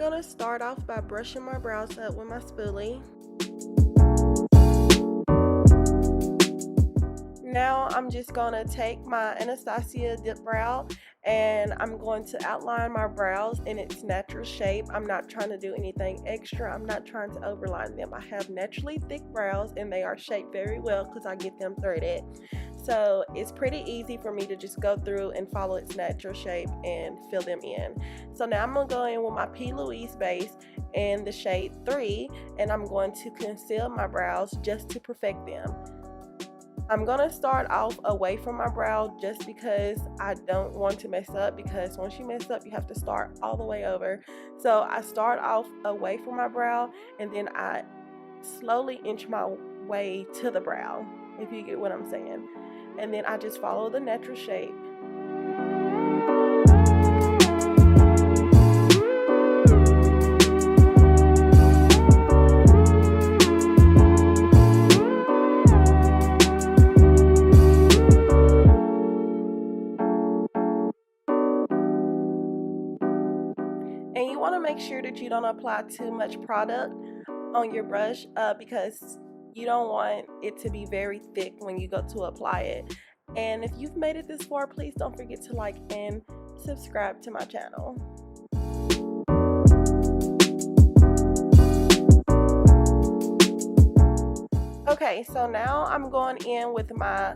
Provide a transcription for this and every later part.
gonna start off by brushing my brows up with my spoolie. Now I'm just gonna take my Anastasia dip brow and I'm going to outline my brows in its natural shape. I'm not trying to do anything extra. I'm not trying to overline them. I have naturally thick brows and they are shaped very well because I get them threaded. So it's pretty easy for me to just go through and follow its natural shape and fill them in. So now I'm gonna go in with my P.Louis base in the shade 3 and I'm going to conceal my brows just to perfect them. I'm gonna start off away from my brow just because I don't want to mess up, because once you mess up you have to start all the way over. So I start off away from my brow and then I slowly inch my way to the brow, if you get what I'm saying. And then I just follow the natural shape. And you want to make sure that you don't apply too much product on your brush because you don't want it to be very thick when you go to apply it. And if you've made it this far, please don't forget to like and subscribe to my channel. Okay, so now I'm going in with my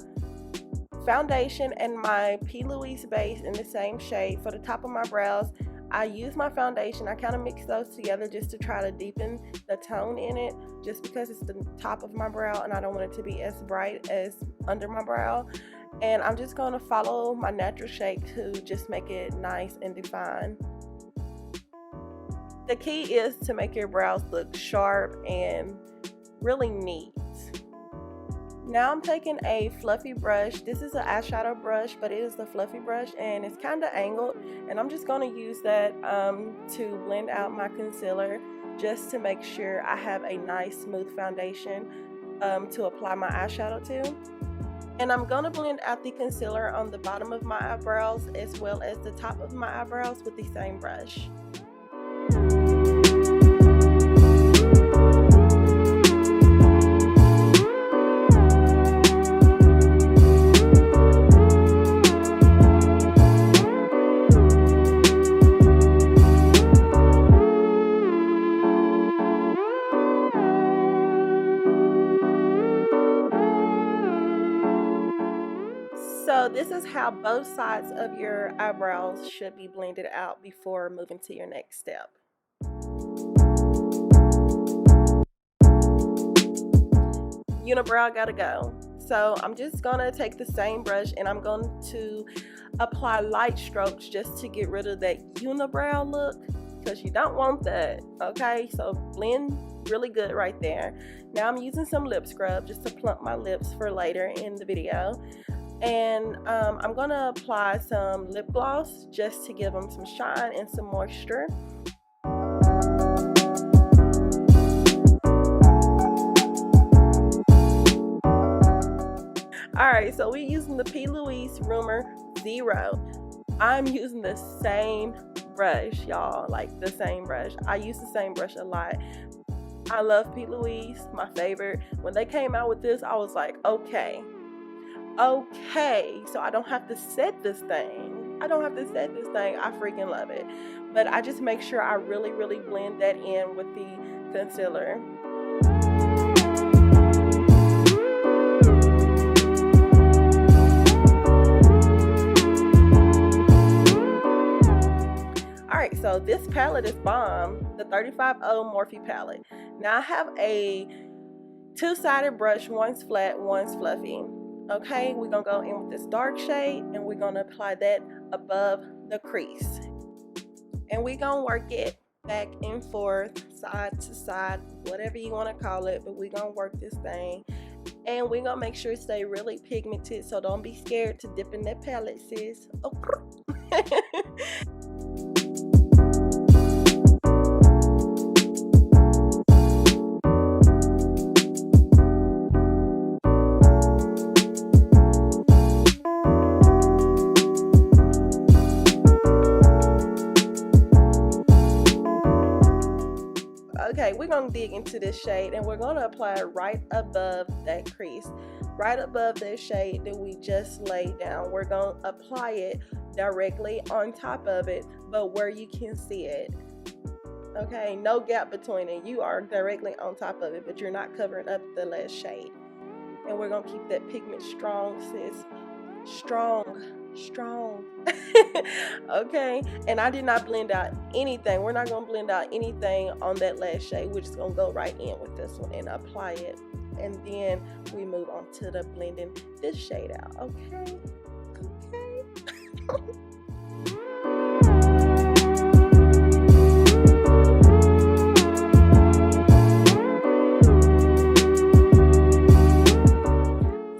foundation and my P.Louis base in the same shade for the top of my brows. I use my foundation, I kind of mix those together just to try to deepen the tone in it, just because it's the top of my brow and I don't want it to be as bright as under my brow. And I'm just going to follow my natural shape to just make it nice and defined. The key is to make your brows look sharp and really neat. Now I'm taking a fluffy brush. This is an eyeshadow brush, but it is the fluffy brush and it's kind of angled, and I'm just going to use that to blend out my concealer, just to make sure I have a nice smooth foundation to apply my eyeshadow to. And I'm going to blend out the concealer on the bottom of my eyebrows as well as the top of my eyebrows with the same brush. So this is how both sides of your eyebrows should be blended out before moving to your next step. Unibrow gotta go. So I'm just gonna take the same brush and I'm going to apply light strokes just to get rid of that unibrow look, because you don't want that, okay? So blend really good right there. Now I'm using some lip scrub just to plump my lips for later in the video. And I'm going to apply some lip gloss just to give them some shine and some moisture. Alright, so we're using the P.Louis Rumour 0. I'm using the same brush, y'all, like the same brush. I use the same brush a lot. I love P.Louis, my favorite. When they came out with this, I was like, okay, so I don't have to set this thing. I freaking love it. But I just make sure I really blend that in with the concealer. Alright, so this palette is bomb, the 35O Morphe palette. Now I have a two-sided brush, one's flat, one's fluffy. Okay, we're gonna go in with this dark shade and we're gonna apply that above the crease. And we're gonna work it back and forth, side to side, whatever you wanna call it, but we're gonna work this thing. And we're gonna make sure it stay really pigmented, so don't be scared to dip in that palette, sis. Oh. gonna dig into this shade and we're gonna apply it right above that crease, right above that shade that we just laid down. We're gonna apply it directly on top of it, but where you can see it. Okay, no gap between it. You are directly on top of it, but you're not covering up the last shade. And we're gonna keep that pigment strong, sis. Strong. Okay, and I did not blend out anything. We're not gonna blend out anything on that last shade. We're just gonna go right in with this one and apply it, and then we move on to the blending this shade out. Okay.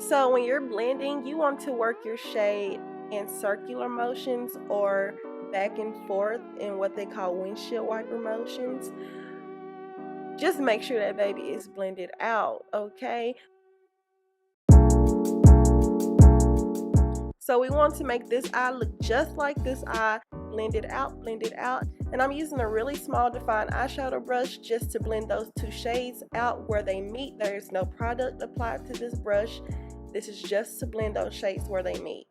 So when you're blending, you want to work your shade in circular motions or back and forth in what they call windshield wiper motions. Just make sure that baby is blended out, okay? So we want to make this eye look just like this eye, blend it out. And I'm using a really small defined eyeshadow brush just to blend those two shades out where they meet. There is no product applied to this brush. This is just to blend those shades where they meet.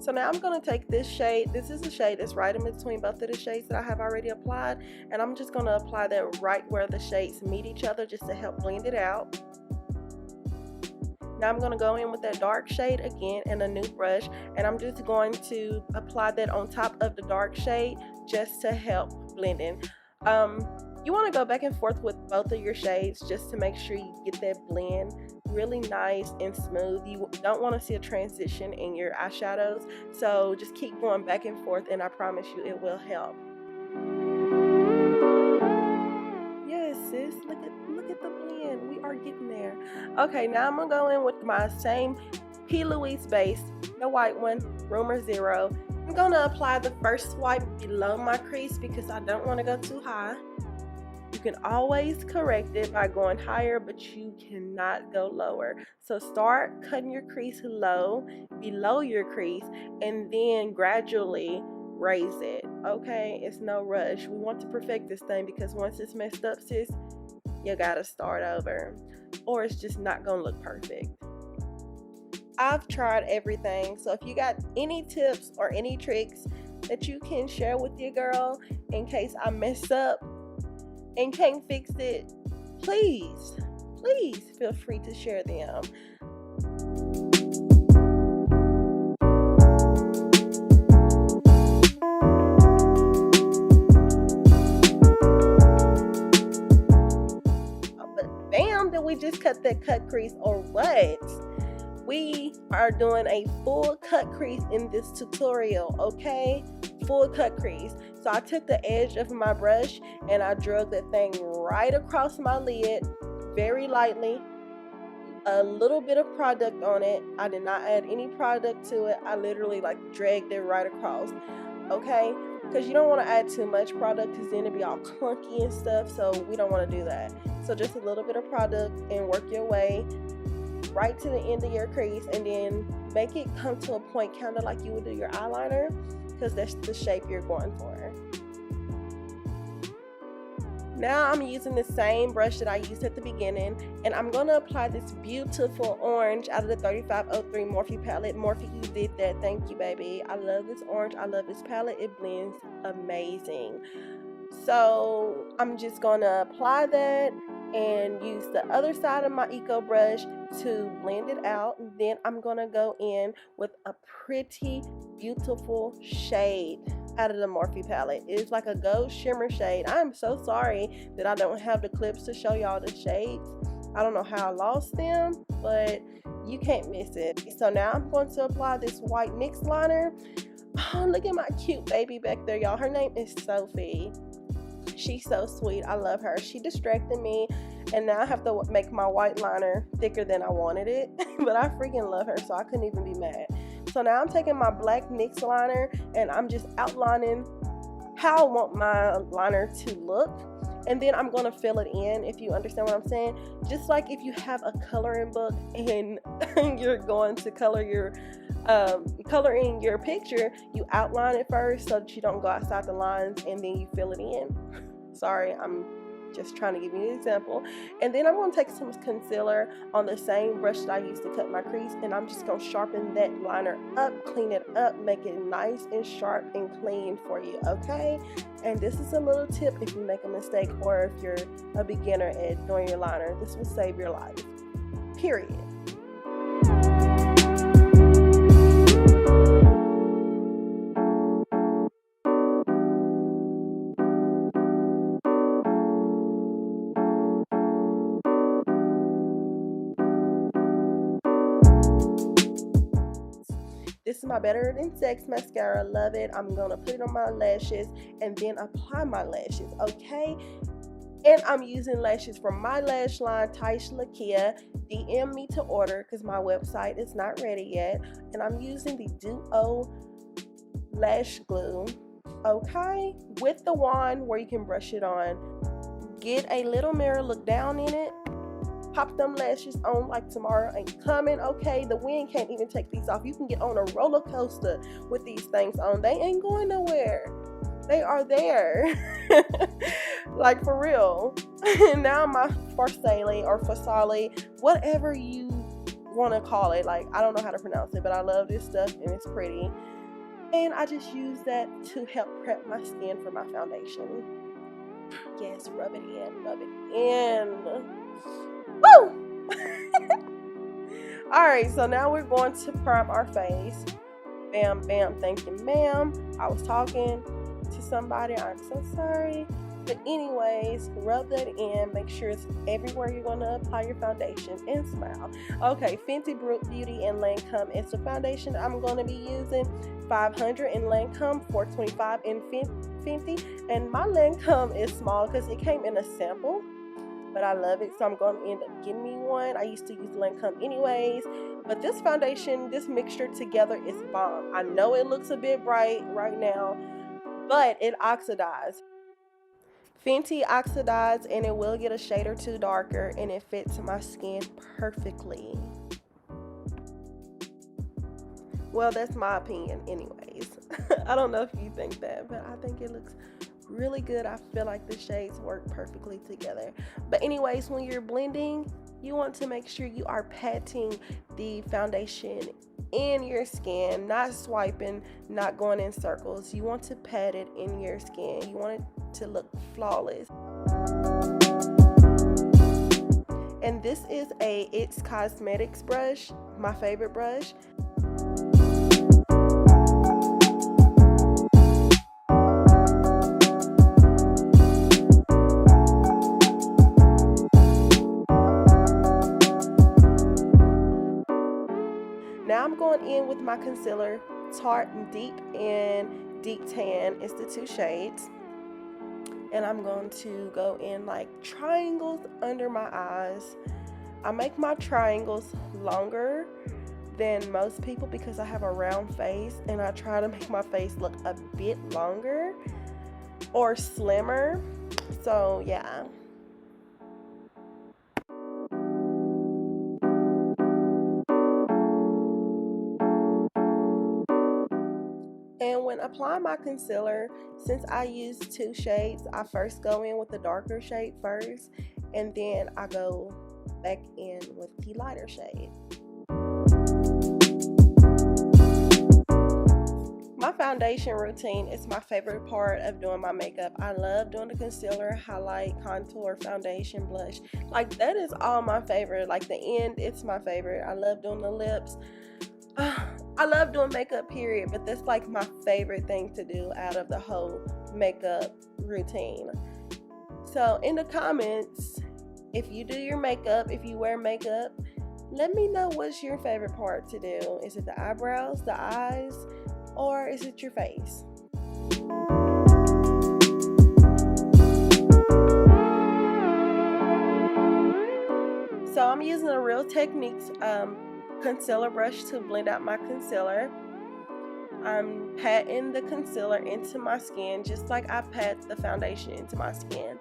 So now I'm going to take this shade. This is the shade that's right in between both of the shades that I have already applied. And I'm just going to apply that right where the shades meet each other just to help blend it out. Now I'm going to go in with that dark shade again in a new brush. And I'm just going to apply that on top of the dark shade just to help blending. You want to go back and forth with both of your shades just to make sure you get that blend really nice and smooth. You don't want to see a transition in your eyeshadows, so just keep going back and forth, and I promise you it will help. Yes, sis, look at the blend. We are getting there. Okay, now I'm gonna go in with my same P.Louis base, the white one, Rumour 0. I'm gonna apply the first swipe below my crease because I don't want to go too high. You can always correct it by going higher, but you cannot go lower. So start cutting your crease low, below your crease, and then gradually raise it. Okay, it's no rush. We want to perfect this thing because once it's messed up, sis, you gotta start over, or it's just not gonna look perfect. I've tried everything, so if you got any tips or any tricks that you can share with your girl in case I mess up and can't fix it, please feel free to share them. But bam, did we just cut that cut crease or what? We are doing a full cut crease in this tutorial, okay? Full cut crease. So I took the edge of my brush and I drug that thing right across my lid very lightly. A little bit of product on it. I did not add any product to it. I literally like dragged it right across, okay? Because you don't want to add too much product because then it'd be all clunky and stuff, so we don't want to do that. So just a little bit of product and work your way right to the end of your crease, and then make it come to a point kind of like you would do your eyeliner, because that's the shape you're going for. Now I'm using the same brush that I used at the beginning, and I'm going to apply this beautiful orange out of the 3503 Morphe palette. Morphe, you did that. Thank you, baby. I love this orange. I love this palette. It blends amazing. So I'm just going to apply that and use the other side of my Eco brush to blend it out. And then I'm going to go in with a pretty beautiful shade out of the Morphe palette. It's like a gold shimmer shade. I'm so sorry that I don't have the clips to show y'all the shades. I don't know how I lost them, but you can't miss it. So now I'm going to apply this white NYX liner. Oh, look at my cute baby back there, y'all. Her name is Sophie. She's so sweet. I love her. She distracted me, and now I have to make my white liner thicker than I wanted it. But I freaking love her, so I couldn't even be mad. So now I'm taking my black NYX liner and I'm just outlining how I want my liner to look. And then I'm going to fill it in, if you understand what I'm saying. Just like if you have a coloring book and you're going to color your color in your picture, you outline it first so that you don't go outside the lines and then you fill it in. Sorry, I'm just trying to give you an example. And then I'm going to take some concealer on the same brush that I used to cut my crease, and I'm just going to sharpen that liner up, clean it up, make it nice and sharp and clean for you, okay? And this is a little tip if you make a mistake or if you're a beginner at doing your liner. This will save your life, period. This is my Better Than Sex mascara. Love it. I'm going to put it on my lashes and then apply my lashes, okay? And I'm using lashes from my lash line, Tiesha. DM me to order because my website is not ready yet. And I'm using the Duo Lash Glue, okay? With the wand where you can brush it on. Get a little mirror, look down in it. Pop them lashes on like tomorrow ain't coming, okay? The wind can't even take these off. You can get on a roller coaster with these things on. They ain't going nowhere. They are there. Like, for real. Now my Furlesss or Furlesss, whatever you want to call it. Like, I don't know how to pronounce it, but I love this stuff and it's pretty. And I just use that to help prep my skin for my foundation. Yes, rub it in, rub it in. Woo! Alright, so now we're going to prime our face. Bam, bam, thank you, ma'am. I was talking to somebody. I'm so sorry. But anyways, rub that in. Make sure it's everywhere you're going to apply your foundation and smile. Okay, Fenty Beauty and Lancôme is the foundation I'm going to be using. 500 in Lancôme, 425 in Fenty. And my Lancôme is small because it came in a sample. But I love it, so I'm going to end up getting me one. I used to use Lancôme anyways. But this foundation, this mixture together is bomb. I know it looks a bit bright right now, but it oxidizes. Fenty oxidizes, and it will get a shade or two darker, and it fits my skin perfectly. Well, that's my opinion anyways. I don't know if you think that, but I think it looks really good. I feel like the shades work perfectly together. But anyways, when you're blending, you want to make sure you are patting the foundation in your skin, not swiping, not going in circles. You want to pat it in your skin. You want it to look flawless. And this is a It's Cosmetics brush, my favorite brush. Now I'm going in with my concealer, Tarte Deep and Deep Tan. It's the two shades. And I'm going to go in like triangles under my eyes. I make my triangles longer than most people because I have a round face, and I try to make my face look a bit longer or slimmer. So yeah. And when applying my concealer, since I use two shades, I first go in with the darker shade first, and then I go back in with the lighter shade. My foundation routine is my favorite part of doing my makeup. I love doing the concealer, highlight, contour, foundation, blush. Like, that is all my favorite. Like, the end, it's my favorite. I love doing the lips. I love doing makeup, period, but that's like my favorite thing to do out of the whole makeup routine. So in the comments, if you do your makeup, if you wear makeup, let me know what's your favorite part to do. Is it the eyebrows, the eyes, or is it your face? So I'm using a Real Techniques concealer brush to blend out my concealer. I'm patting the concealer into my skin just like I pat the foundation into my skin.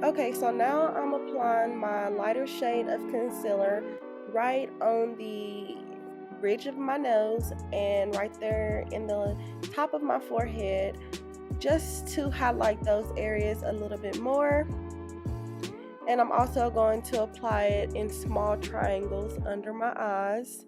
Okay, so now I'm applying my lighter shade of concealer right on the bridge of my nose and right there in the top of my forehead, just to highlight those areas a little bit more. And I'm also going to apply it in small triangles under my eyes.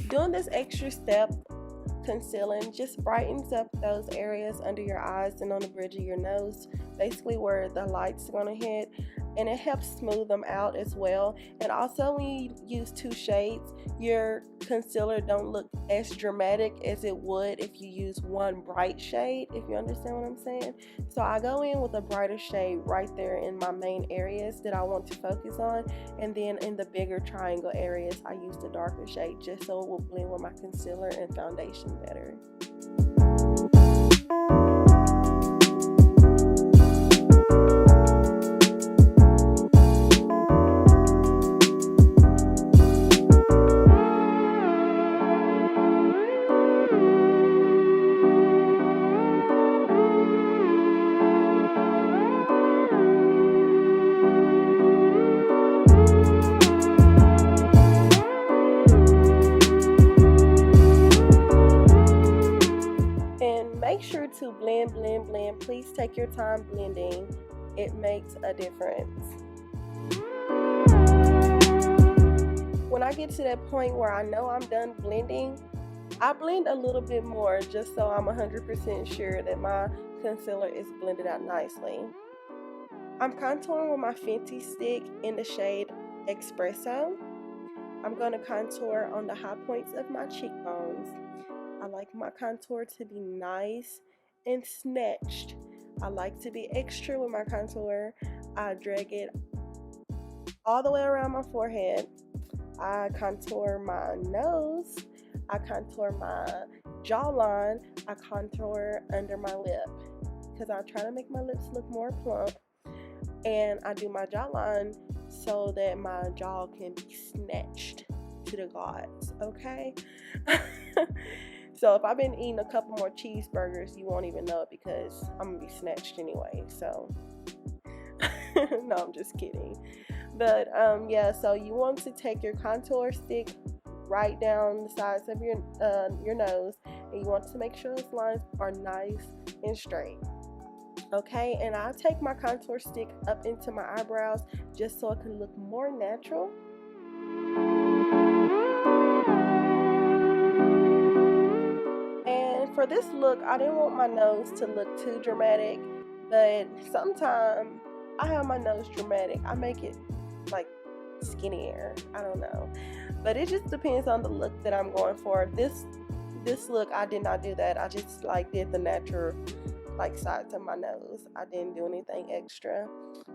Doing this extra step, concealing, just brightens up those areas under your eyes and on the bridge of your nose, basically where the light's going to hit, and it helps smooth them out as well. And also, when you use two shades, your concealer don't look as dramatic as it would if you use one bright shade, if you understand what I'm saying. So I go in with a brighter shade right there in my main areas that I want to focus on, and then in the bigger triangle areas I use the darker shade just so it will blend with my concealer and foundation better. To blend. Please take your time blending. It makes a difference. When I get to that point where I know I'm done blending, I blend a little bit more just so I'm 100% sure that my concealer is blended out nicely. I'm contouring with my Fenty stick in the shade Espresso. I'm going to contour on the high points of my cheekbones. I like my contour to be nice and snatched. I like to be extra with my contour. I drag it all the way around my forehead. I contour my nose. I contour my jawline. I contour under my lip because I try to make my lips look more plump. And I do my jawline so that my jaw can be snatched to the gods, okay? So if I've been eating a couple more cheeseburgers, you won't even know it because I'm gonna be snatched anyway. So no, I'm just kidding. But yeah, so you want to take your contour stick right down the sides of your nose, and you want to make sure those lines are nice and straight. Okay, and I take my contour stick up into my eyebrows just so it can look more natural. And for this look, I didn't want my nose to look too dramatic, but sometimes I have my nose dramatic. I make it like skinnier. I don't know, but it just depends on the look that I'm going for. This look, I did not do that. I just like did the natural like sides of my nose. I didn't do anything extra,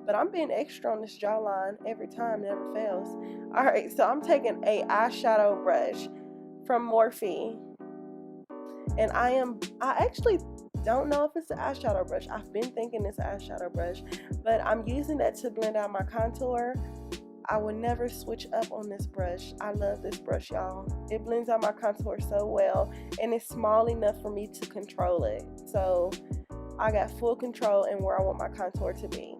but I'm being extra on this jawline every time, never fails. All right, so I'm taking a eyeshadow brush from Morphe, and I actually don't know if it's an eyeshadow brush. I've been thinking it's an eyeshadow brush, but I'm using that to blend out my contour. I would never switch up on this brush. I love this brush, y'all. It blends out my contour so well, and it's small enough for me to control it. So I got full control in where I want my contour to be.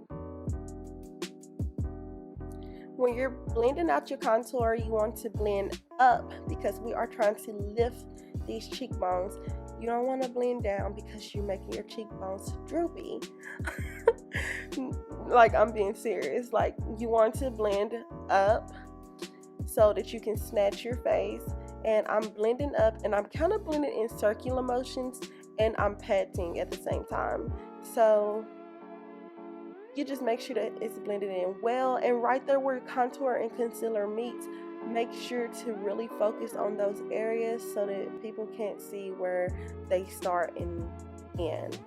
When you're blending out your contour, you want to blend up because we are trying to lift these cheekbones. You don't want to blend down because you're making your cheekbones droopy. Like, I'm being serious. Like, you want to blend up so that you can snatch your face. And I'm blending up, and I'm kind of blending in circular motions, and I'm patting at the same time. So you just make sure that it's blended in well. And right there where contour and concealer meets, make sure to really focus on those areas so that people can't see where they start and end.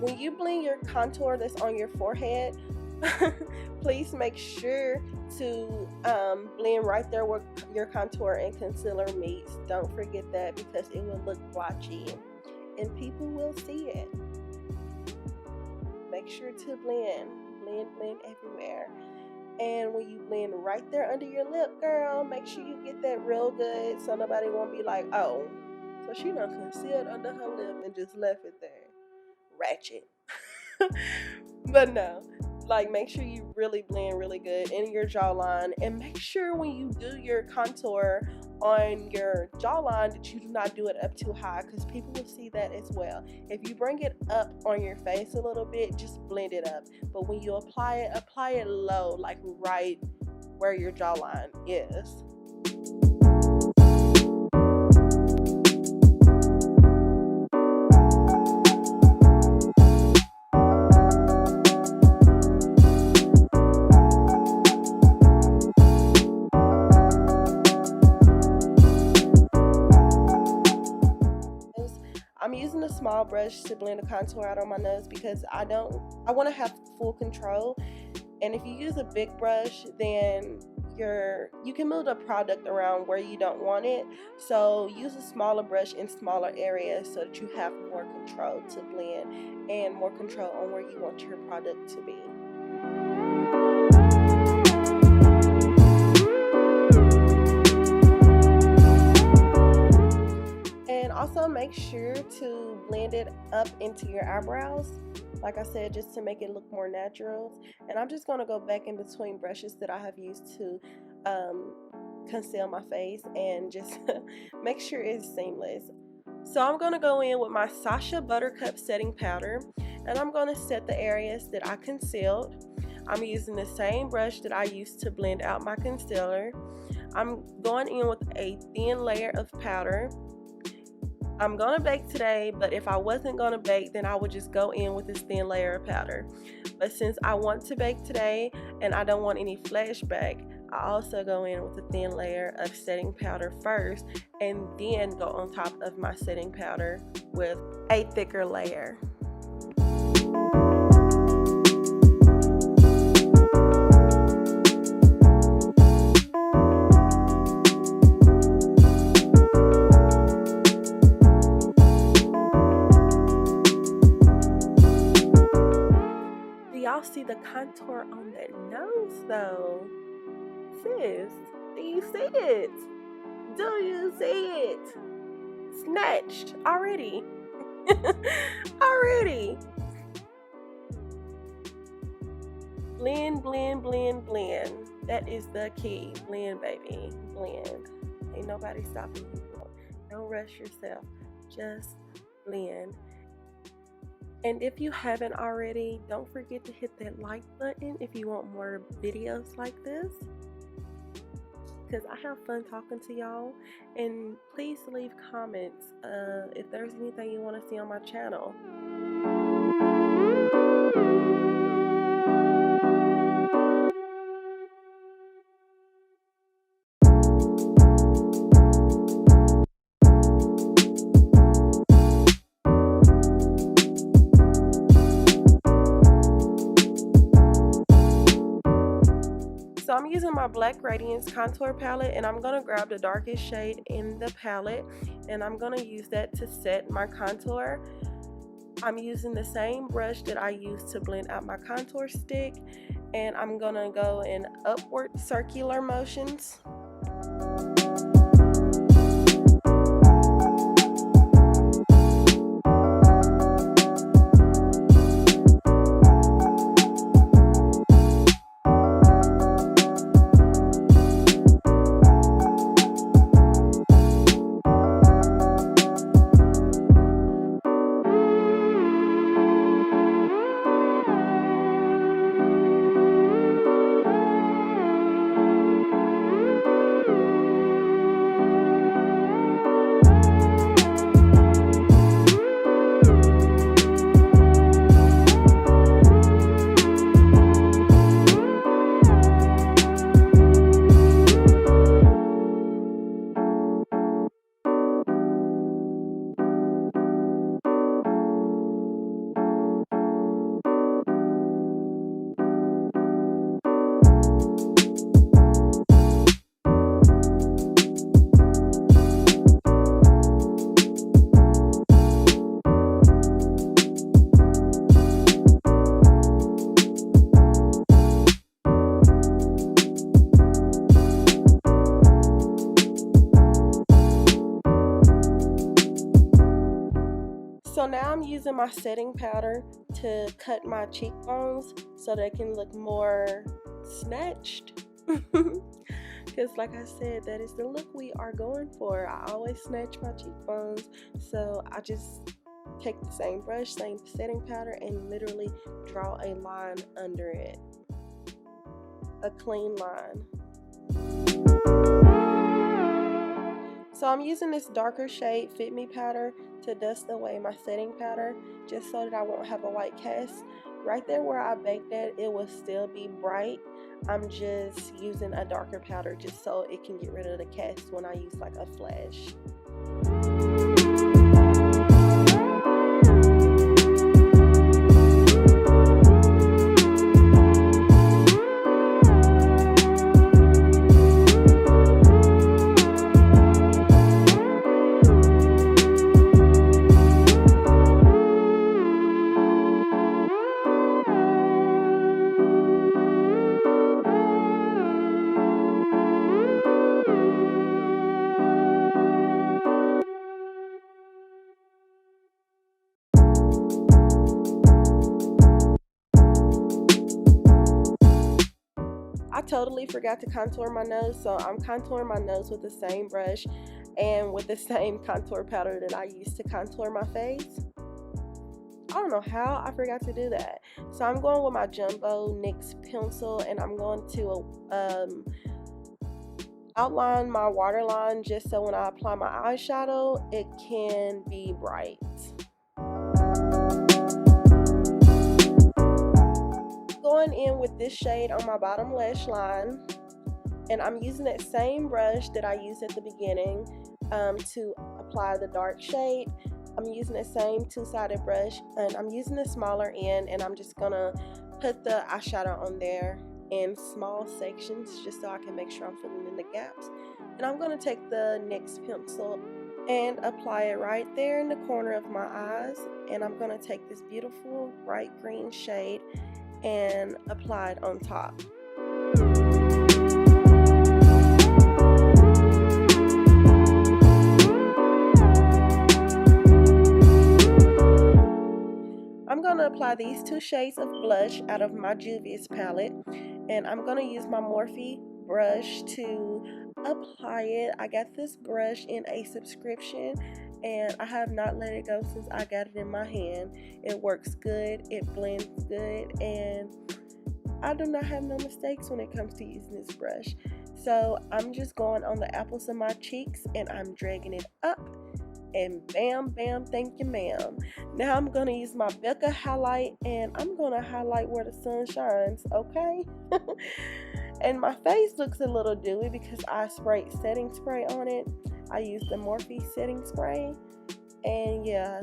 When you blend your contour that's on your forehead, please make sure to blend right there where your contour and concealer meets. Don't forget that because it will look blotchy. and people will see it. Make sure to blend everywhere. And when you blend right there under your lip, girl, make sure you get that real good so nobody won't be like, oh, so she done concealed under her lip and just left it there. Ratchet. But no, like, make sure you really blend really good in your jawline, and make sure when you do your contour on your jawline that you do not do it up too high, because people will see that as well. If you bring it up on your face a little bit, just blend it up, but when you apply it low, like right where your jawline is. I'm using a small brush to blend the contour out on my nose because I want to have full control. And if you use a big brush, then you can move the product around where you don't want it. So use a smaller brush in smaller areas so that you have more control to blend and more control on where you want your product to be. Also make sure to blend it up into your eyebrows, like I said, just to make it look more natural. And I'm just going to go back in between brushes that I have used to conceal my face and just make sure it's seamless. So I'm going to go in with my Sasha Buttercup setting powder, and I'm going to set the areas that I concealed. I'm using the same brush that I used to blend out my concealer. I'm going in with a thin layer of powder. I'm gonna bake today, but if I wasn't gonna bake, then I would just go in with this thin layer of powder. But since I want to bake today and I don't want any flashback, I also go in with a thin layer of setting powder first and then go on top of my setting powder with a thicker layer. Y'all see the contour on that nose though? Sis, do you see it? Do you see it? Snatched already. Already. Blend, blend, blend, blend. That is the key. Blend, baby. Blend. Ain't nobody stopping you. Don't rush yourself. Just blend. And if you haven't already, don't forget to hit that like button if you want more videos like this, because I have fun talking to y'all. And please leave comments if there's anything you want to see on my channel. So I'm using my black Radiance contour palette, and I'm going to grab the darkest shade in the palette, and I'm going to use that to set my contour. I'm using the same brush that I used to blend out my contour stick, and I'm going to go in upward circular motions. So now I'm using my setting powder to cut my cheekbones so they can look more snatched. Because like I said, that is the look we are going for. I always snatch my cheekbones, so I just take the same brush, same setting powder, and literally draw a line under it, a clean line. So I'm using this darker shade Fit Me powder to dust away my setting powder, just so that I won't have a white cast. Right there where I baked at, it will still be bright. I'm just using a darker powder just so it can get rid of the cast when I use like a flash. I totally forgot to contour my nose, so I'm contouring my nose with the same brush and with the same contour powder that I used to contour my face. I don't know how I forgot to do that. So I'm going with my Jumbo NYX pencil, and I'm going to outline my waterline just so when I apply my eyeshadow, it can be bright. Going in with this shade on my bottom lash line, and I'm using that same brush that I used at the beginning to apply the dark shade. I'm using the same two-sided brush, and I'm using the smaller end, and I'm just gonna put the eyeshadow on there in small sections just so I can make sure I'm filling in the gaps. And I'm gonna take the NYX pencil and apply it right there in the corner of my eyes, and I'm gonna take this beautiful bright green shade and apply it on top. I'm going to apply these two shades of blush out of my Juvias palette, and I'm going to use my Morphe brush to apply it. I got this brush in a subscription, and I have not let it go since I got it in my hand. It works good, it blends good, and I do not have no mistakes when it comes to using this brush. So I'm just going on the apples of my cheeks, and I'm dragging it up, and bam, bam, thank you, ma'am. Now I'm going to use my Becca Highlight, and I'm going to highlight where the sun shines, okay? And my face looks a little dewy because I sprayed setting spray on it. I used the Morphe setting spray, and yeah,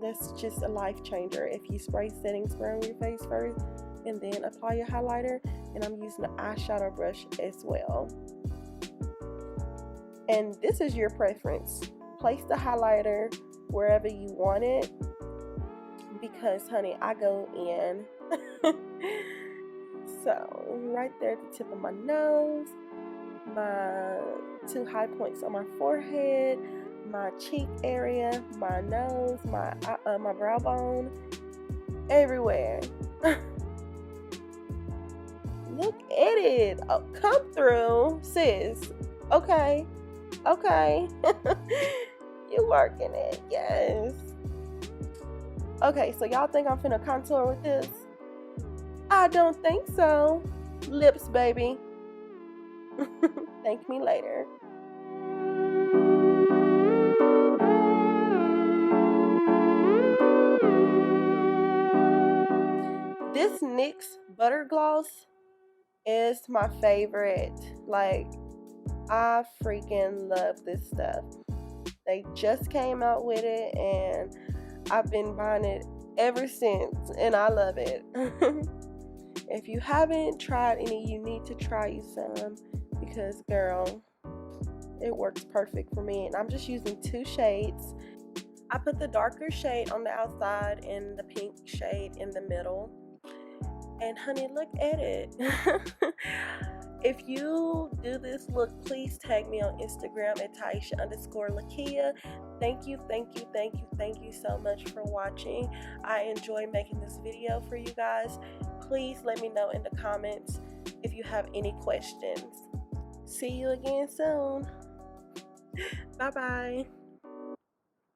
that's just a life changer if you spray setting spray on your face first and then apply your highlighter. And I'm using the eyeshadow brush as well. And this is your preference. Place the highlighter wherever you want it, because honey, I go in. So right there at the tip of my nose, my two high points on my forehead, my cheek area, my nose, my brow bone, everywhere. Look at it. Oh, come through, sis. Okay. Okay. You working it. Yes. Okay, so y'all think I'm finna contour with this? I don't think so. Lips, baby. Thank me later. This NYX Butter Gloss is my favorite. Like, I freaking love this stuff. They just came out with it, and I've been buying it ever since, and I love it. If you haven't tried any, you need to try you some, because girl, it works perfect for me. And I'm just using two shades. I put the darker shade on the outside and the pink shade in the middle. And honey, look at it. If you do this look, please tag me on Instagram at Tiesha_Lakia. Thank you so much for watching. I enjoy making this video for you guys. Please let me know in the comments if you have any questions. See you again soon. Bye bye.